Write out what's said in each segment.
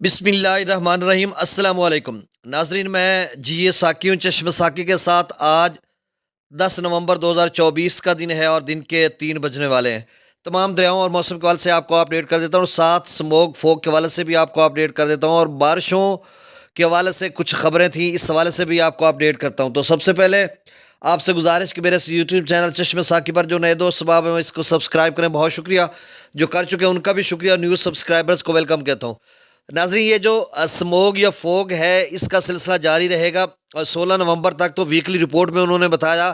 बिस्मिल्लाहिर्रहमानिर्रहीम अस्सलाम वालेकुम नाजरीन। मैं जी साकी हूँ चश्म साकी के साथ। आज 10 नवंबर 2024 का दिन है और दिन के 3 बजने वाले हैं। तमाम दरियाओं और मौसम के हवाले से आपको अपडेट कर देता हूँ, साथ स्मोक फोक के हवाले से भी आपको अपडेट कर देता हूँ और बारिशों के हवाले से कुछ खबरें थी, इस हवाले से भी आपको अपडेट करता हूँ। तो सबसे पहले आपसे गुजारिश कि मेरे यूट्यूब चैनल चश्म साकी पर जो नए दोस्त सबाब हैं इसको सब्सक्राइब करें। बहुत शुक्रिया, जो कर चुके हैं उनका भी शुक्रिया। न्यू सब्सक्राइबर्स को वेलकम कहता हूँ। नाज़रीन, ये जो स्मोग या फोग है इसका सिलसिला जारी रहेगा और 16 नवंबर तक। तो वीकली रिपोर्ट में उन्होंने बताया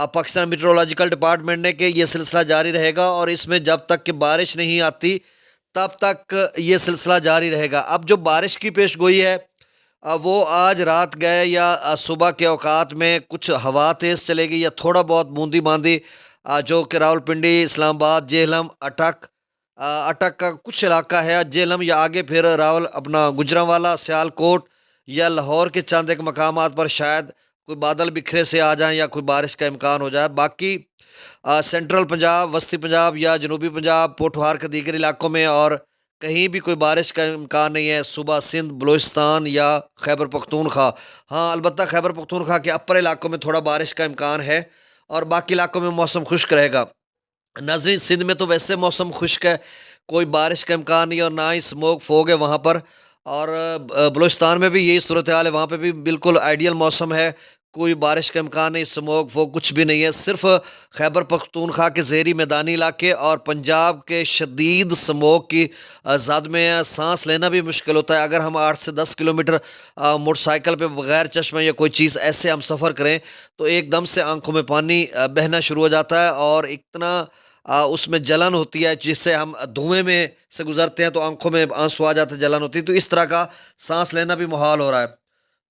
पाकिस्तान मीटरोलॉजिकल डिपार्टमेंट ने कि ये सिलसिला जारी रहेगा और इसमें जब तक कि बारिश नहीं आती तब तक ये सिलसिला जारी रहेगा। अब जो बारिश की पेश गोई है वो आज रात गए या सुबह के औकात में कुछ हवा तेज़ चलेगी या थोड़ा बहुत बूंदी बांदी, जो कि रावलपिंडी, इस्लामाबाद, जेहलम, अटक, अटक का कुछ इलाका है, जेहलम या आगे फिर रावल अपना गुजरांवाला, सियालकोट या लाहौर के चंद एक मकामात पर शायद कोई बादल बिखरे से आ जाएं या कोई बारिश का इम्कान हो जाए। बाकी सेंट्रल पंजाब, वस्ती पंजाब या जनूबी पंजाब, पोठवार के दीगर इलाकों में और कहीं भी कोई बारिश का इम्कान नहीं है। सुबह सिंध, बलूचिस्तान या खैबर पख्तूनख्वा, हाँ अलबत्ता खैबर पख्तूनख्वा के अपर इलाकों में थोड़ा बारिश का इम्कान है और बाकी इलाकों में मौसम खुश्क रहेगा। नाज़रीन, सिंध में तो वैसे मौसम खुश्क है, कोई बारिश का इम्कान नहीं और ना ही स्मोक फोग है वहाँ पर। और बलूचिस्तान में भी यही सूरत हाल है, वहाँ पे भी बिल्कुल आइडियल मौसम है, कोई बारिश का इम्कान नहीं, स्मोक फोग कुछ भी नहीं है। सिर्फ खैबर पख्तूनख्वा के ज़हरी मैदानी इलाके और पंजाब के शदीद स्मोक की ज़द में है, सांस लेना भी मुश्किल होता है। अगर हम 8 से 10 किलोमीटर मोटरसाइकिल पे बगैर चश्मे या कोई चीज़ ऐसे हम सफ़र करें तो एकदम से आंखों में पानी बहना शुरू हो जाता है और इतना उसमें जलन होती है, जिससे हम धुएं में से गुजरते हैं तो आंखों में आंसू आ जाते हैं, जलन होती है। तो इस तरह का सांस लेना भी मुहाल हो रहा है।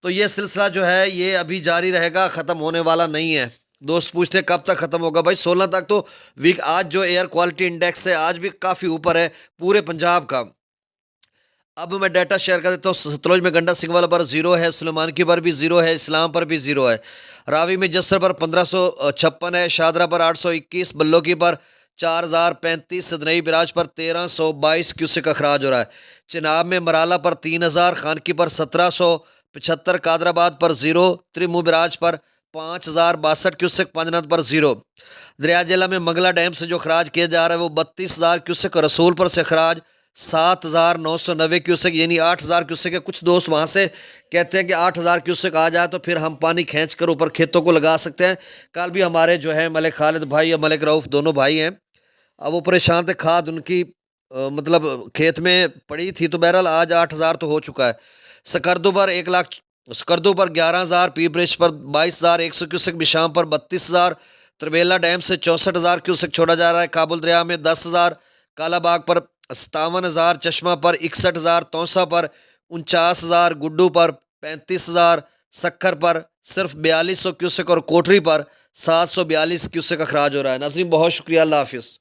तो ये सिलसिला जो है ये अभी जारी रहेगा, ख़त्म होने वाला नहीं है। दोस्त पूछते हैं कब तक ख़त्म होगा, भाई 16 तक तो वीक। आज जो एयर क्वालिटी इंडेक्स है आज भी काफ़ी ऊपर है पूरे पंजाब का। अब मैं डाटा शेयर कर देता हूँ। सतलुज में गंडा सिंगवाला पर 0 है, सुलेमानकी पर भी 0 है, इस्लाम पर भी 0 है, रावी में जसर पर 1556 है, शादरा पर 821, बल्लोकी पर 4035, सदनई बिराज पर 1322 क्यूसेक अखराज हो रहा है। चिनाब में मराला पर 3000, खानकी पर 1775, कादराबाद पर 0, त्रिमू बिराज पर 5062 क्यूसेक, पंजनद पर 0। दरिया जिला में मंगला डैम से जो खराज किया जा रहा है वो 32,000 क्यूसेक, रसूल पर से खराज 7,990 क्यूसेक यानी 8,000 क्यूसेक है। कुछ दोस्त वहाँ से कहते हैं कि 8,000 क्यूसेक आ जाए तो फिर हम पानी खींच कर ऊपर खेतों को लगा सकते हैं। कल भी हमारे जो है मलिक खालिद भाई या मलिक रऊफ़ दोनों भाई हैं, अब वो परेशान थे, खाद उनकी मतलब खेत में पड़ी थी। तो बहरहाल आज 8,000 तो हो चुका है। सकरदू पर 1 लाख, सकरदू पर 11,000, पी ब्रिज पर 22,100 क्यूसेक, बिशाम पर 32,000, तरबेला डैम से 64,000 क्यूसेक छोड़ा जा रहा है, काबुल दरिया में 10,000, कालाबाग पर 57,000, चश्मा पर 61,000, तौसा पर 49,000, गुड्डू पर 35,000, सखर पर सिर्फ 4200 क्यूसेक और कोठरी पर 742 क्यूसेक अखराज हो रहा है। नाज़रीन, बहुत शुक्रिया, अल्लाह हाफिज़।